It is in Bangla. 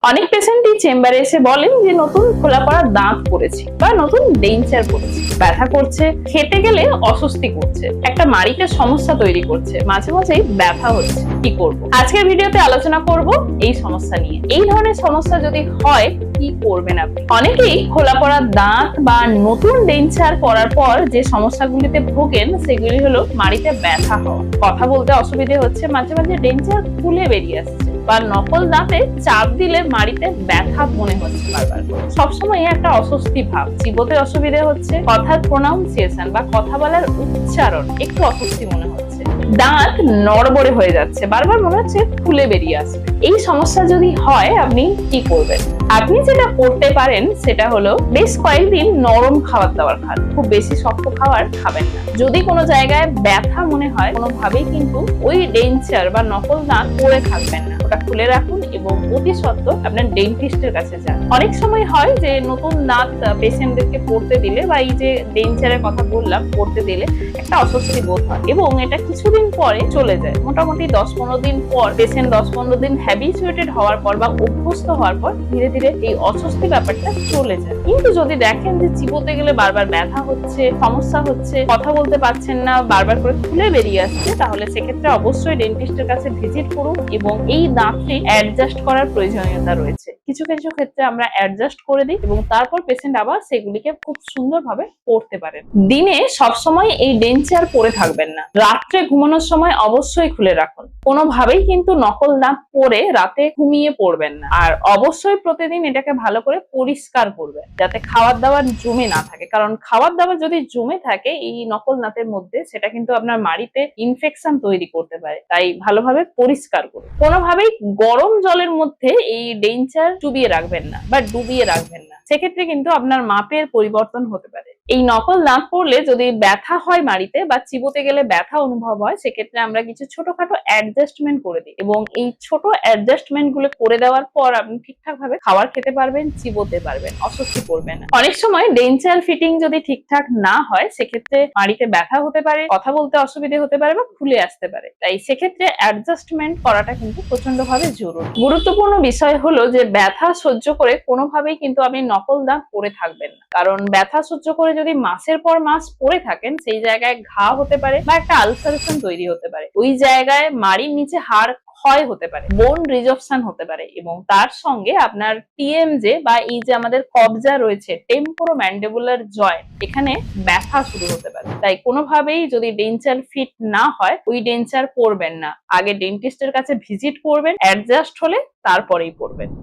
অনেক পেশেন্টই চেম্বারে এসে বলেন যে নতুন খোলা পড়া দাঁত পড়েছে বা নতুন ডেঞ্চার পড়েছে, ব্যথা করছে, খেতে গেলে অস্বস্তি করছে, একটা মাড়িতে সমস্যা তৈরি করছে, মাঝে মাঝেই ব্যথা হচ্ছে, কি করব? আজকের ভিডিওতে আলোচনা করব এই সমস্যা নিয়ে। এই ধরনের সমস্যা যদি হয় কি করবেন আপনি? অনেকেই খোলা পড়া দাঁত বা নতুন ডেঞ্চার করার পর যে সমস্যাগুলিতে ভোগেন সেগুলি হলো মাড়িতে ব্যথা হওয়া, কথা বলতে অসুবিধে হচ্ছে, মাঝে মাঝে ডেঞ্চার খুলে বেরিয়ে আসছে, বা নকল দাঁতে চাপ দিলে মাড়িতে ব্যথা মনে হচ্ছে বারবার, সবসময় একটা অস্বস্তি ভাব, চিবোতে অসুবিধে হচ্ছে, কথার প্রোনাউন্সিয়েশন বা কথা বলার উচ্চারণ একটু অস্বস্তি মনে হচ্ছে, দাঁত নড়বড়ে হয়ে যাচ্ছে, বারবার মনে হচ্ছে খুলে বেরিয়ে আসবে। এই সমস্যা যদি হয় আপনি কি করবেন? আপনি যেটা করতে পারেন সেটা হলো বেশ কয়েকদিন নরম খাবার দাবার খান, খুব বেশি শক্ত খাবার খাবেন না। যদি কোনো জায়গায় ব্যথা মনে হয় কোনোভাবেই কিন্তু ওই ডেঞ্চার বা নকল দাঁত পরে থাকবেন না, ওটা খুলে রাখুন এবং অতি সত্ত্বর আপনার ডেন্টিস্টের কাছে যান। অনেক সময় হয় যে নতুন দাঁত পেশেন্টদেরকে পড়তে দিলে বা এই যে ডেঞ্চারের কথা বললাম পড়তে দিলে একটা অস্বস্তি বোধ হয় এবং এটা কিছুদিন পরে চলে যায়। মোটামুটি 10-15 দিন পর পেশেন্ট 10-15 দিন হ্যাবিচুয়েটেড হওয়ার পর বা অভ্যস্ত হওয়ার পর ধীরে ধীরে এই অস্বস্তি ব্যাপারটা চলে যায়। কিন্তু যদি দেখেন যে চিবোতে গেলে বারবার ব্যথা হচ্ছে, সমস্যা হচ্ছে, কথা বলতে পারছেন না, বারবার করে খুলে বেরিয়ে আসছে, তাহলে সেক্ষেত্রে অবশ্যই ডেন্টিস্টের কাছে ভিজিট করুন এবং এই দাঁতটি অ্যাডজাস্ট করার প্রয়োজনীয়তা রয়েছে। কিছু কিছু ক্ষেত্রে আমরা অ্যাডজাস্ট করে দিই এবং তারপর পেশেন্ট আবার সেগুলিকে খুব সুন্দরভাবে পড়তে পারেন। দিনে সবসময় এই ডেঞ্চার পরে থাকবেন না, রাত্রে ঘুমানোর সময় অবশ্যই খুলে রাখুন। কোনোভাবেই কিন্তু নকল দাঁত পরে রাতে ঘুমিয়ে পড়বেন না, আর অবশ্যই প্রতিদিন এটাকে ভালো করে পরিষ্কার করবেন যাতে খাবার দাবার জমে না থাকে, কারণ খাবার দাবার যদি জমে থাকে এই নকল দাঁতের মধ্যে সেটা কিন্তু আপনার মাড়িতে ইনফেকশন তৈরি করতে পারে। তাই ভালোভাবে পরিষ্কার করুন। কোনোভাবেই গরম জলের মধ্যে এই ডেঞ্চার চুবিয়ে রাখবেন না বা ডুবিয়ে রাখবেন না, সেক্ষেত্রে কিন্তু আপনার মাপের পরিবর্তন হতে পারে। এই নকল দাঁত পড়লে যদি ব্যথা হয় মাড়িতে বা চিবোতে গেলে ব্যথা অনুভব হয়, সেক্ষেত্রে আমরা কিছু ছোটখাটো অ্যাডজাস্টমেন্ট করে দিই এবং এই ছোট অ্যাডজাস্টমেন্ট গুলো করে দেওয়ার পর আপনি ঠিকঠাক ভাবে খাবার খেতে পারবেন, চিবোতে পারবেন, অস্বস্তি করবেন না। অনেক সময় ডেঞ্চার ফিটিং যদি ঠিকঠাক না হয় সেক্ষেত্রে মাড়িতে ব্যথা হতে পারে, কথা বলতে অসুবিধে হতে পারে বা খুলে আসতে পারে। তাই সেক্ষেত্রে অ্যাডজাস্টমেন্ট করাটা কিন্তু প্রচন্ড ভাবে জরুরি। গুরুত্বপূর্ণ বিষয় হলো যে ব্যথা সহ্য করে কোনোভাবেই কিন্তু আপনি নকল দাঁত পরে থাকবেন না, কারণ ব্যথা সহ্য করে যদি মাসের পর মাস পরে থাকেন সেই জায়গায় ঘা হতে পারে বা একটা আলসারেশন তৈরি হতে পারে, ওই জায়গায় মাড়ির নিচে হাড় ক্ষয় হতে পারে, বোন রিজপশন হতে পারে এবং তার সঙ্গে আপনার টিএমজে বা এই যে আমাদের কবজা রয়েছে টেম্পোরোম্যান্ডিবুলার জয়েন্ট, এখানে ব্যথা শুরু হতে পারে। তাই কোনোভাবেই যদি ডেঞ্চার ফিট না হয় ওই ডেঞ্চার পরবেন না, আগে ডেন্টিস্টের কাছে ভিজিট করবেন, অ্যাডজাস্ট হলে তারপরেই পরবেন।